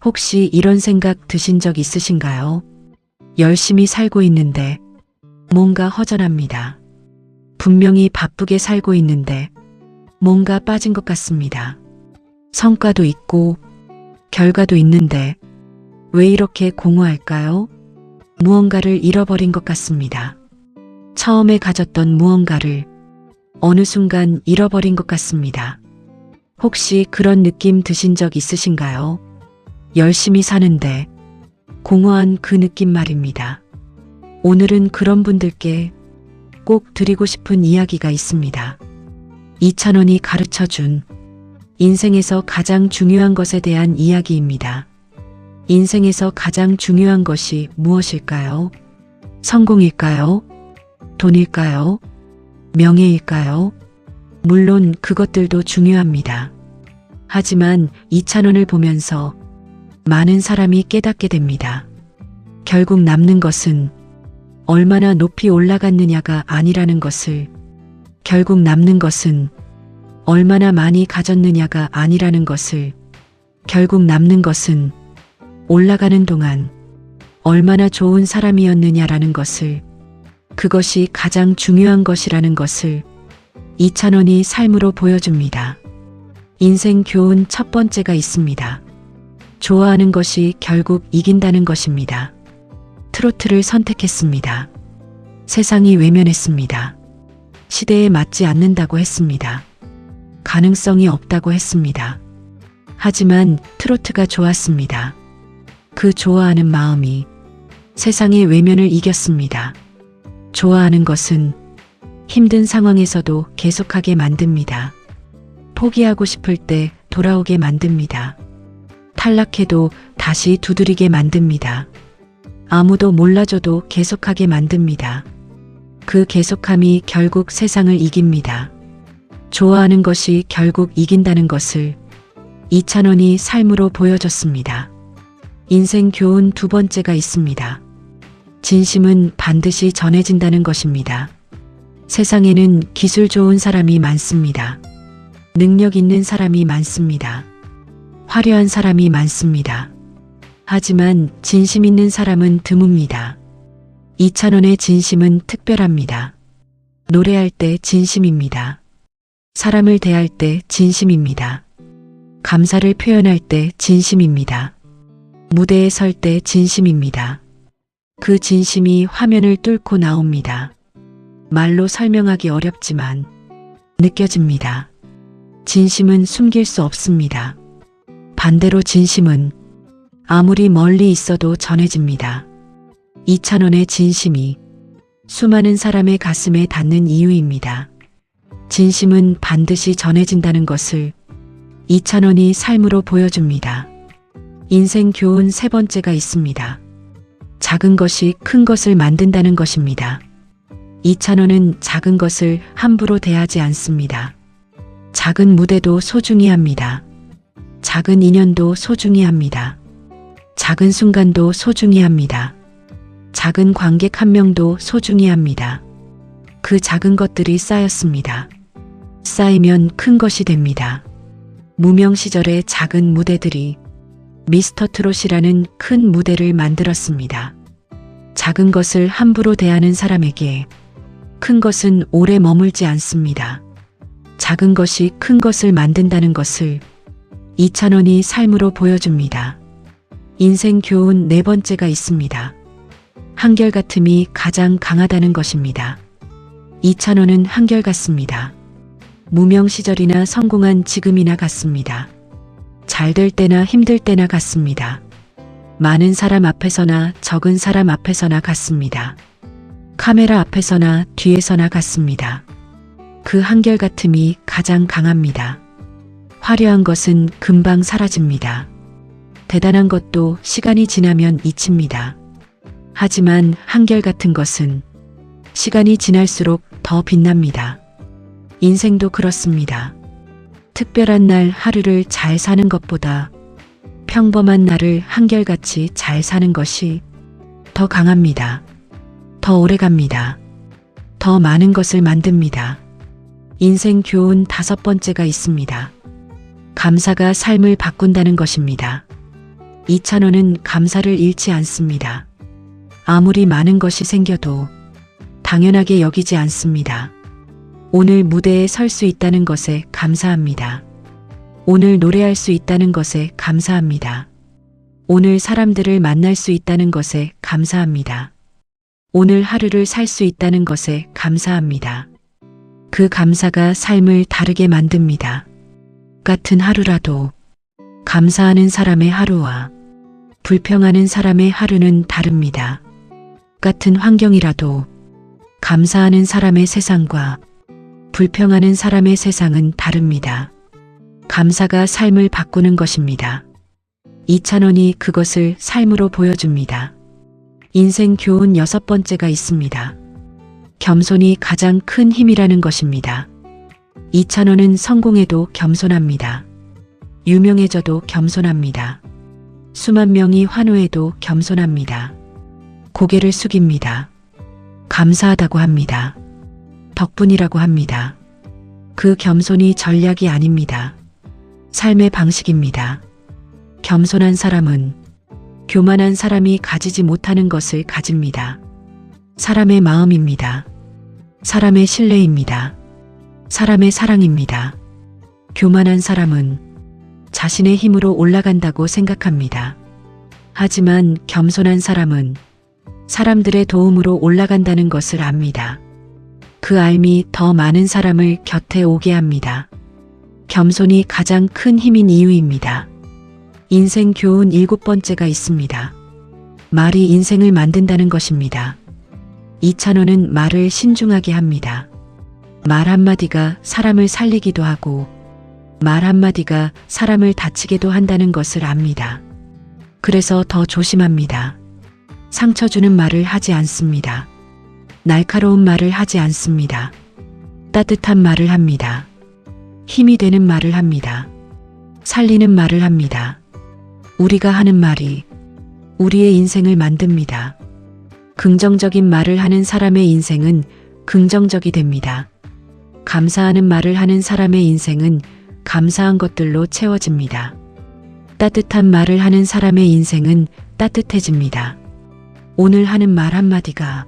혹시 이런 생각 드신 적 있으신가요? 열심히 살고 있는데 뭔가 허전합니다. 분명히 바쁘게 살고 있는데 뭔가 빠진 것 같습니다. 성과도 있고 결과도 있는데 왜 이렇게 공허할까요? 무언가를 잃어버린 것 같습니다. 처음에 가졌던 무언가를 어느 순간 잃어버린 것 같습니다. 혹시 그런 느낌 드신 적 있으신가요? 열심히 사는데 공허한 그 느낌 말입니다. 오늘은 그런 분들께 꼭 드리고 싶은 이야기가 있습니다. 이찬원이 가르쳐준 인생에서 가장 중요한 것에 대한 이야기입니다. 인생에서 가장 중요한 것이 무엇일까요? 성공일까요? 돈일까요? 명예일까요? 물론 그것들도 중요합니다. 하지만 이찬원을 보면서 많은 사람이 깨닫게 됩니다. 결국 남는 것은 얼마나 높이 올라갔느냐가 아니라는 것을, 결국 남는 것은 얼마나 많이 가졌느냐가 아니라는 것을, 결국 남는 것은 올라가는 동안 얼마나 좋은 사람이었느냐라는 것을, 그것이 가장 중요한 것이라는 것을 이찬원이 삶으로 보여줍니다. 인생 교훈 첫 번째가 있습니다. 좋아하는 것이 결국 이긴다는 것입니다. 트로트를 선택했습니다. 세상이 외면했습니다. 시대에 맞지 않는다고 했습니다. 가능성이 없다고 했습니다. 하지만 트로트가 좋았습니다. 그 좋아하는 마음이 세상의 외면을 이겼습니다. 좋아하는 것은 힘든 상황에서도 계속하게 만듭니다. 포기하고 싶을 때 돌아오게 만듭니다. 탈락해도 다시 두드리게 만듭니다. 아무도 몰라줘도 계속하게 만듭니다. 그 계속함이 결국 세상을 이깁니다. 좋아하는 것이 결국 이긴다는 것을 이찬원이 삶으로 보여줬습니다. 인생 교훈 두 번째가 있습니다. 진심은 반드시 전해진다는 것입니다. 세상에는 기술 좋은 사람이 많습니다. 능력 있는 사람이 많습니다. 화려한 사람이 많습니다. 하지만 진심 있는 사람은 드뭅니다. 이찬원의 진심은 특별합니다. 노래할 때 진심입니다. 사람을 대할 때 진심입니다. 감사를 표현할 때 진심입니다. 무대에 설 때 진심입니다. 그 진심이 화면을 뚫고 나옵니다. 말로 설명하기 어렵지만 느껴집니다. 진심은 숨길 수 없습니다. 반대로 진심은 아무리 멀리 있어도 전해집니다. 이찬원의 진심이 수많은 사람의 가슴에 닿는 이유입니다. 진심은 반드시 전해진다는 것을 이찬원이 삶으로 보여줍니다. 인생 교훈 세 번째가 있습니다. 작은 것이 큰 것을 만든다는 것입니다. 이찬원은 작은 것을 함부로 대하지 않습니다. 작은 무대도 소중히 합니다. 작은 인연도 소중히 합니다. 작은 순간도 소중히 합니다. 작은 관객 한 명도 소중히 합니다. 그 작은 것들이 쌓였습니다. 쌓이면 큰 것이 됩니다. 무명 시절의 작은 무대들이 미스터 트롯이라는 큰 무대를 만들었습니다. 작은 것을 함부로 대하는 사람에게 큰 것은 오래 머물지 않습니다. 작은 것이 큰 것을 만든다는 것을 이찬원이 삶으로 보여줍니다. 인생 교훈 네 번째가 있습니다. 한결같음이 가장 강하다는 것입니다. 이찬원은 한결같습니다. 무명 시절이나 성공한 지금이나 같습니다. 잘 될 때나 힘들 때나 같습니다. 많은 사람 앞에서나 적은 사람 앞에서나 같습니다. 카메라 앞에서나 뒤에서나 같습니다. 그 한결같음이 가장 강합니다. 화려한 것은 금방 사라집니다. 대단한 것도 시간이 지나면 잊힙니다. 하지만 한결같은 것은 시간이 지날수록 더 빛납니다. 인생도 그렇습니다. 특별한 날 하루를 잘 사는 것보다 평범한 날을 한결같이 잘 사는 것이 더 강합니다. 더 오래갑니다. 더 많은 것을 만듭니다. 인생 교훈 다섯 번째가 있습니다. 감사가 삶을 바꾼다는 것입니다. 이찬원은 감사를 잃지 않습니다. 아무리 많은 것이 생겨도 당연하게 여기지 않습니다. 오늘 무대에 설 수 있다는 것에 감사합니다. 오늘 노래할 수 있다는 것에 감사합니다. 오늘 사람들을 만날 수 있다는 것에 감사합니다. 오늘 하루를 살 수 있다는 것에 감사합니다. 그 감사가 삶을 다르게 만듭니다. 같은 하루라도 감사하는 사람의 하루와 불평하는 사람의 하루는 다릅니다. 같은 환경이라도 감사하는 사람의 세상과 불평하는 사람의 세상은 다릅니다. 감사가 삶을 바꾸는 것입니다. 이찬원이 그것을 삶으로 보여줍니다. 인생 교훈 6번째가 있습니다. 겸손이 가장 큰 힘이라는 것입니다. 이찬원은 성공해도 겸손합니다. 유명해져도 겸손합니다. 수만 명이 환호해도 겸손합니다. 고개를 숙입니다. 감사하다고 합니다. 덕분이라고 합니다. 그 겸손이 전략이 아닙니다. 삶의 방식입니다. 겸손한 사람은 교만한 사람이 가지지 못하는 것을 가집니다. 사람의 마음입니다. 사람의 신뢰입니다. 사람의 사랑입니다. 교만한 사람은 자신의 힘으로 올라간다고 생각합니다. 하지만 겸손한 사람은 사람들의 도움으로 올라간다는 것을 압니다. 그 알미 더 많은 사람을 곁에 오게 합니다. 겸손이 가장 큰 힘인 이유입니다. 인생 교훈 7번째가 있습니다. 말이 인생을 만든다는 것입니다. 이찬원은 말을 신중하게 합니다. 말 한마디가 사람을 살리기도 하고 말 한마디가 사람을 다치게도 한다는 것을 압니다. 그래서 더 조심합니다. 상처 주는 말을 하지 않습니다. 날카로운 말을 하지 않습니다. 따뜻한 말을 합니다. 힘이 되는 말을 합니다. 살리는 말을 합니다. 우리가 하는 말이 우리의 인생을 만듭니다. 긍정적인 말을 하는 사람의 인생은 긍정적이 됩니다. 감사하는 말을 하는 사람의 인생은 감사한 것들로 채워집니다. 따뜻한 말을 하는 사람의 인생은 따뜻해집니다. 오늘 하는 말 한마디가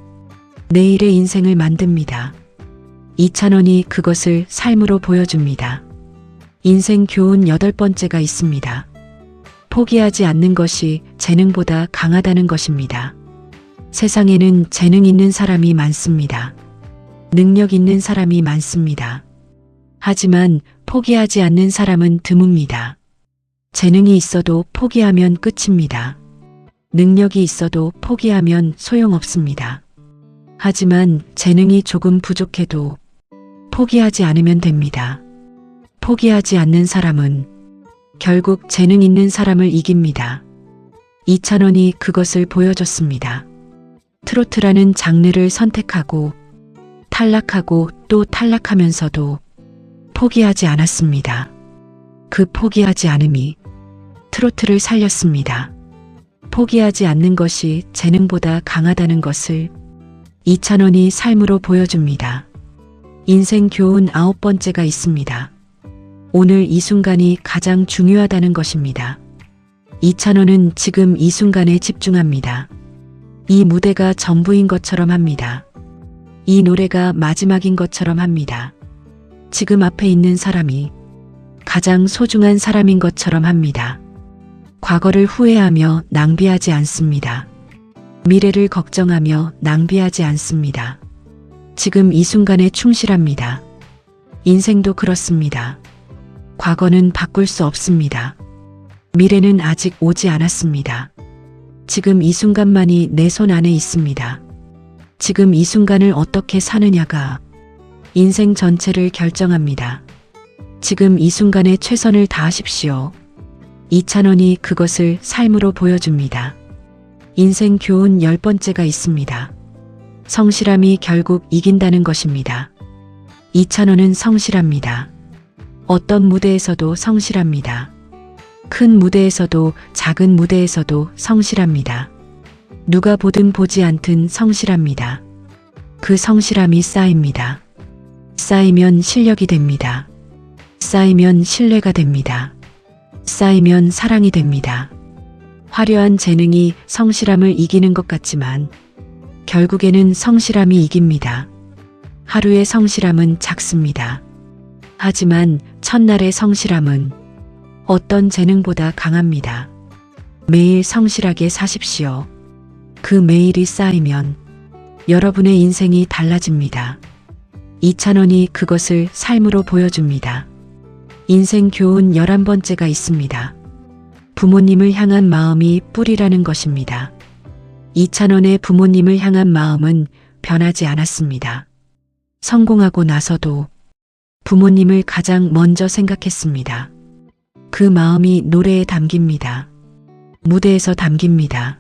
내일의 인생을 만듭니다. 이찬원이 그것을 삶으로 보여줍니다. 인생 교훈 8번째가 있습니다. 포기하지 않는 것이 재능보다 강하다는 것입니다. 세상에는 재능 있는 사람이 많습니다. 능력 있는 사람이 많습니다. 하지만 포기하지 않는 사람은 드뭅니다. 재능이 있어도 포기하면 끝입니다. 능력이 있어도 포기하면 소용없습니다. 하지만 재능이 조금 부족해도 포기하지 않으면 됩니다. 포기하지 않는 사람은 결국 재능 있는 사람을 이깁니다. 이찬원이 그것을 보여줬습니다. 트로트라는 장르를 선택하고 탈락하고 또 탈락하면서도 포기하지 않았습니다. 그 포기하지 않음이 트로트를 살렸습니다. 포기하지 않는 것이 재능보다 강하다는 것을 이찬원이 삶으로 보여줍니다. 인생 교훈 9번째가 있습니다. 오늘 이 순간이 가장 중요하다는 것입니다. 이찬원은 지금 이 순간에 집중합니다. 이 무대가 전부인 것처럼 합니다. 이 노래가 마지막인 것처럼 합니다. 지금 앞에 있는 사람이 가장 소중한 사람인 것처럼 합니다. 과거를 후회하며 낭비하지 않습니다. 미래를 걱정하며 낭비하지 않습니다. 지금 이 순간에 충실합니다. 인생도 그렇습니다. 과거는 바꿀 수 없습니다. 미래는 아직 오지 않았습니다. 지금 이 순간만이 내 손 안에 있습니다. 지금 이 순간을 어떻게 사느냐가 인생 전체를 결정합니다. 지금 이 순간에 최선을 다하십시오. 이찬원이 그것을 삶으로 보여줍니다. 인생 교훈 10번째가 있습니다. 성실함이 결국 이긴다는 것입니다. 이찬원은 성실합니다. 어떤 무대에서도 성실합니다. 큰 무대에서도 작은 무대에서도 성실합니다. 누가 보든 보지 않든 성실합니다. 그 성실함이 쌓입니다. 쌓이면 실력이 됩니다. 쌓이면 신뢰가 됩니다. 쌓이면 사랑이 됩니다. 화려한 재능이 성실함을 이기는 것 같지만 결국에는 성실함이 이깁니다. 하루의 성실함은 작습니다. 하지만 첫날의 성실함은 어떤 재능보다 강합니다. 매일 성실하게 사십시오. 그 매일이 쌓이면 여러분의 인생이 달라집니다. 이찬원이 그것을 삶으로 보여줍니다. 인생 교훈 11번째가 있습니다. 부모님을 향한 마음이 뿌리라는 것입니다. 이찬원의 부모님을 향한 마음은 변하지 않았습니다. 성공하고 나서도 부모님을 가장 먼저 생각했습니다. 그 마음이 노래에 담깁니다. 무대에서 담깁니다.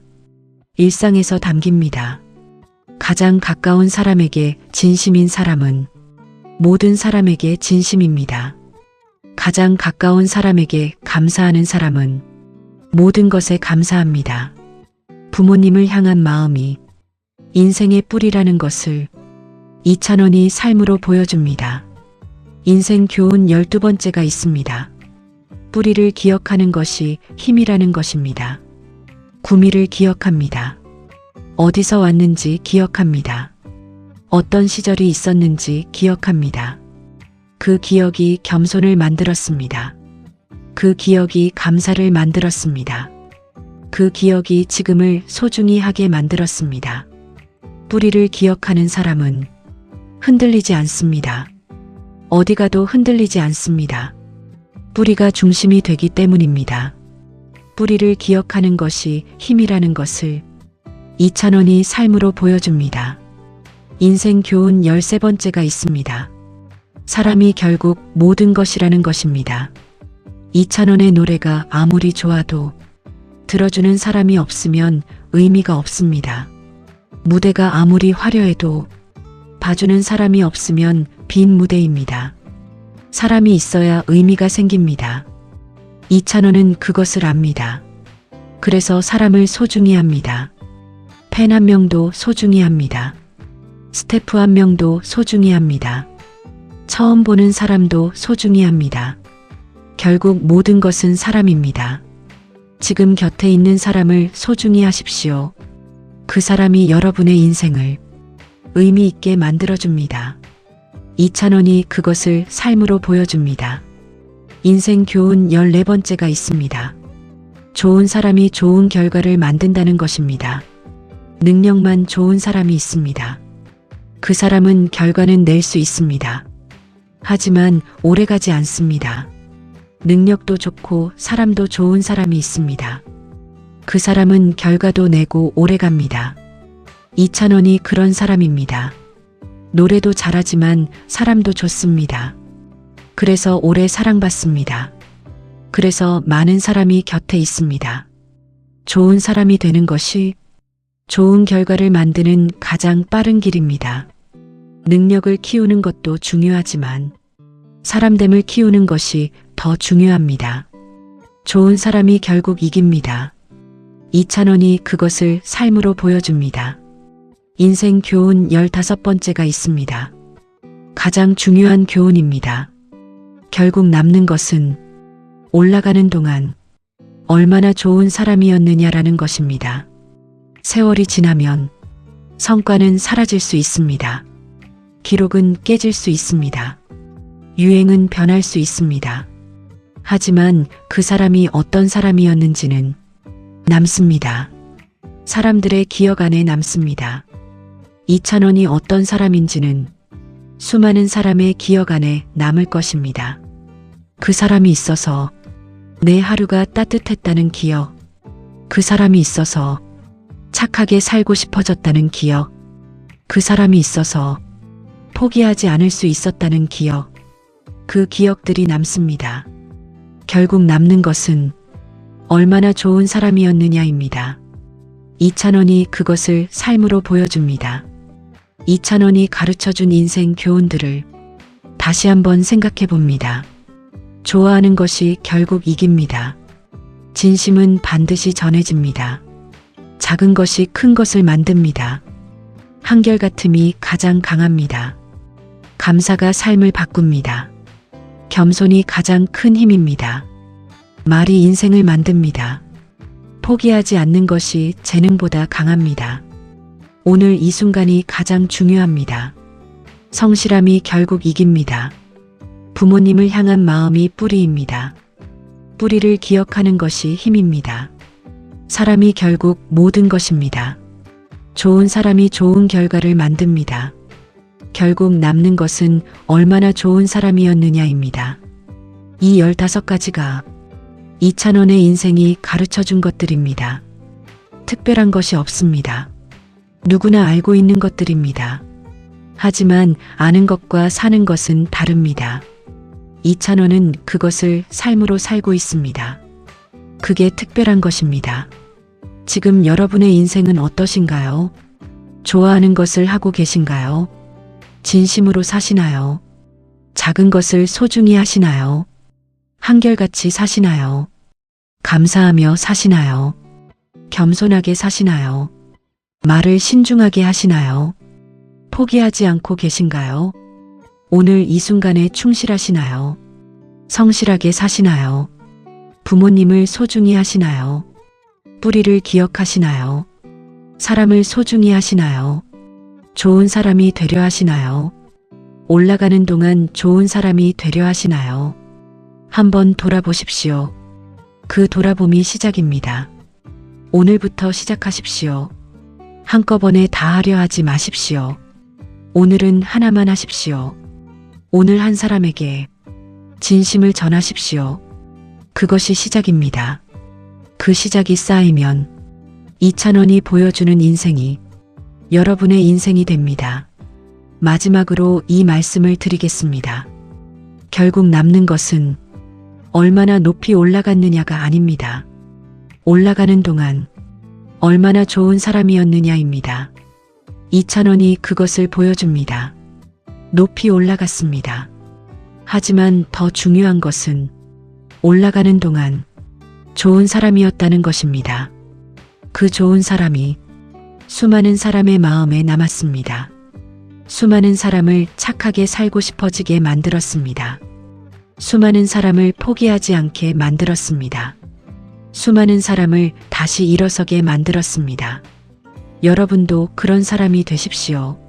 일상에서 담깁니다. 가장 가까운 사람에게 진심인 사람은 모든 사람에게 진심입니다. 가장 가까운 사람에게 감사하는 사람은 모든 것에 감사합니다. 부모님을 향한 마음이 인생의 뿌리라는 것을 이찬원이 삶으로 보여줍니다. 인생 교훈 12번째가 있습니다. 뿌리를 기억하는 것이 힘이라는 것입니다. 구미를 기억합니다. 어디서 왔는지 기억합니다. 어떤 시절이 있었는지 기억합니다. 그 기억이 겸손을 만들었습니다. 그 기억이 감사를 만들었습니다. 그 기억이 지금을 소중히 하게 만들었습니다. 뿌리를 기억하는 사람은 흔들리지 않습니다. 어디 가도 흔들리지 않습니다. 뿌리가 중심이 되기 때문입니다. 뿌리를 기억하는 것이 힘이라는 것을 이찬원이 삶으로 보여줍니다. 인생 교훈 13번째가 있습니다. 사람이 결국 모든 것이라는 것입니다. 이찬원의 노래가 아무리 좋아도 들어주는 사람이 없으면 의미가 없습니다. 무대가 아무리 화려해도 봐주는 사람이 없으면 빈 무대입니다. 사람이 있어야 의미가 생깁니다. 이찬원은 그것을 압니다. 그래서 사람을 소중히 합니다. 팬 한 명도 소중히 합니다. 스태프 한 명도 소중히 합니다. 처음 보는 사람도 소중히 합니다. 결국 모든 것은 사람입니다. 지금 곁에 있는 사람을 소중히 하십시오. 그 사람이 여러분의 인생을 의미 있게 만들어줍니다. 이찬원이 그것을 삶으로 보여줍니다. 인생 교훈 14번째가 있습니다. 좋은 사람이 좋은 결과를 만든다는 것입니다. 능력만 좋은 사람이 있습니다. 그 사람은 결과는 낼 수 있습니다. 하지만 오래가지 않습니다. 능력도 좋고 사람도 좋은 사람이 있습니다. 그 사람은 결과도 내고 오래갑니다. 이찬원이 그런 사람입니다. 노래도 잘하지만 사람도 좋습니다. 그래서 오래 사랑받습니다. 그래서 많은 사람이 곁에 있습니다. 좋은 사람이 되는 것이 좋은 결과를 만드는 가장 빠른 길입니다. 능력을 키우는 것도 중요하지만 사람됨을 키우는 것이 더 중요합니다. 좋은 사람이 결국 이깁니다. 이찬원이 그것을 삶으로 보여줍니다. 인생 교훈 15번째가 있습니다. 가장 중요한 교훈입니다. 결국 남는 것은 올라가는 동안 얼마나 좋은 사람이었느냐라는 것입니다. 세월이 지나면 성과는 사라질 수 있습니다. 기록은 깨질 수 있습니다. 유행은 변할 수 있습니다. 하지만 그 사람이 어떤 사람이었는지는 남습니다. 사람들의 기억 안에 남습니다. 이찬원이 어떤 사람인지는 수많은 사람의 기억 안에 남을 것입니다. 그 사람이 있어서 내 하루가 따뜻했다는 기억, 그 사람이 있어서 착하게 살고 싶어졌다는 기억, 그 사람이 있어서 포기하지 않을 수 있었다는 기억, 그 기억들이 남습니다. 결국 남는 것은 얼마나 좋은 사람이었느냐입니다. 이찬원이 그것을 삶으로 보여줍니다. 이찬원이 가르쳐준 인생 교훈들을 다시 한번 생각해 봅니다. 좋아하는 것이 결국 이깁니다. 진심은 반드시 전해집니다. 작은 것이 큰 것을 만듭니다. 한결같음이 가장 강합니다. 감사가 삶을 바꿉니다. 겸손이 가장 큰 힘입니다. 말이 인생을 만듭니다. 포기하지 않는 것이 재능보다 강합니다. 오늘 이 순간이 가장 중요합니다. 성실함이 결국 이깁니다. 부모님을 향한 마음이 뿌리입니다. 뿌리를 기억하는 것이 힘입니다. 사람이 결국 모든 것입니다. 좋은 사람이 좋은 결과를 만듭니다. 결국 남는 것은 얼마나 좋은 사람이었느냐입니다. 이 15가지가 이찬원의 인생이 가르쳐준 것들입니다. 특별한 것이 없습니다. 누구나 알고 있는 것들입니다. 하지만 아는 것과 사는 것은 다릅니다. 이찬원은 그것을 삶으로 살고 있습니다. 그게 특별한 것입니다. 지금 여러분의 인생은 어떠신가요? 좋아하는 것을 하고 계신가요? 진심으로 사시나요? 작은 것을 소중히 하시나요? 한결같이 사시나요? 감사하며 사시나요? 겸손하게 사시나요? 말을 신중하게 하시나요? 포기하지 않고 계신가요? 오늘 이 순간에 충실하시나요? 성실하게 사시나요? 부모님을 소중히 하시나요? 뿌리를 기억하시나요? 사람을 소중히 하시나요? 좋은 사람이 되려 하시나요? 올라가는 동안 좋은 사람이 되려 하시나요? 한번 돌아보십시오. 그 돌아봄이 시작입니다. 오늘부터 시작하십시오. 한꺼번에 다 하려 하지 마십시오. 오늘은 하나만 하십시오. 오늘 한 사람에게 진심을 전하십시오. 그것이 시작입니다. 그 시작이 쌓이면 이찬원이 보여주는 인생이 여러분의 인생이 됩니다. 마지막으로 이 말씀을 드리겠습니다. 결국 남는 것은 얼마나 높이 올라갔느냐가 아닙니다. 올라가는 동안 얼마나 좋은 사람이었느냐입니다. 이찬원이 그것을 보여줍니다. 높이 올라갔습니다. 하지만 더 중요한 것은 올라가는 동안 좋은 사람이었다는 것입니다. 그 좋은 사람이 수많은 사람의 마음에 남았습니다. 수많은 사람을 착하게 살고 싶어지게 만들었습니다. 수많은 사람을 포기하지 않게 만들었습니다. 수많은 사람을 다시 일어서게 만들었습니다. 여러분도 그런 사람이 되십시오.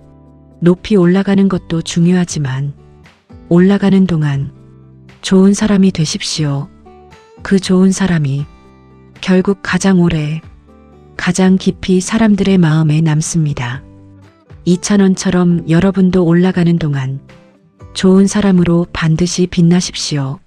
높이 올라가는 것도 중요하지만 올라가는 동안 좋은 사람이 되십시오. 그 좋은 사람이 결국 가장 오래, 가장 깊이 사람들의 마음에 남습니다. 이찬원처럼 여러분도 올라가는 동안 좋은 사람으로 반드시 빛나십시오.